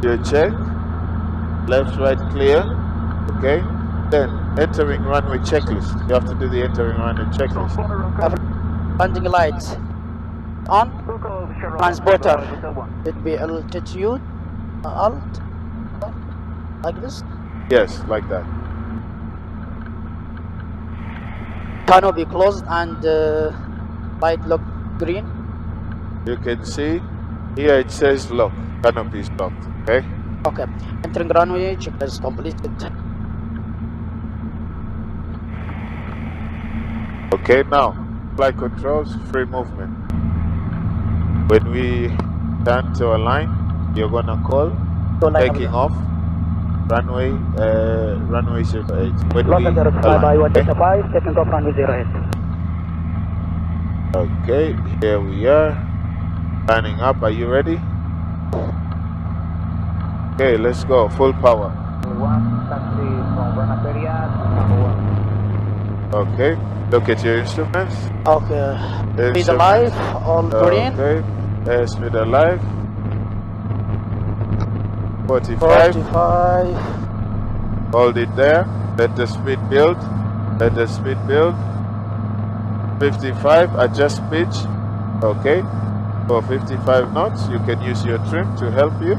You check. Left, right, clear. Okay. Then entering runway checklist. You have to do the entering runway checklist. Landing lights on. Transporter. It be altitude. Alt. Like this. Yes, like that. Canopy closed and light look green. You can see here it says lock. Canopy is locked. Okay. Okay. Entering runway checklist completed. Okay, now flight controls, free movement. When we turn to align, you're gonna call taking off runway 08. When Los we Oteros flyby 125, taking off runway 08. Okay, here we are. Lining up, are you ready? Okay, let's go, full power. Okay, look at your instruments. Okay. Speed alive, all green. Okay, airspeed alive. 45. Hold it there. Let the speed build. Let the speed build. 55. Adjust pitch. Okay. For 55 knots, you can use your trim to help you.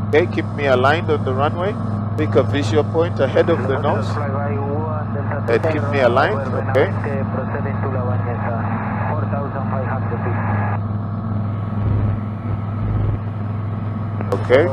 Okay. Keep me aligned on the runway. Pick a visual point ahead of the nose. And keep me aligned. Okay. Okay.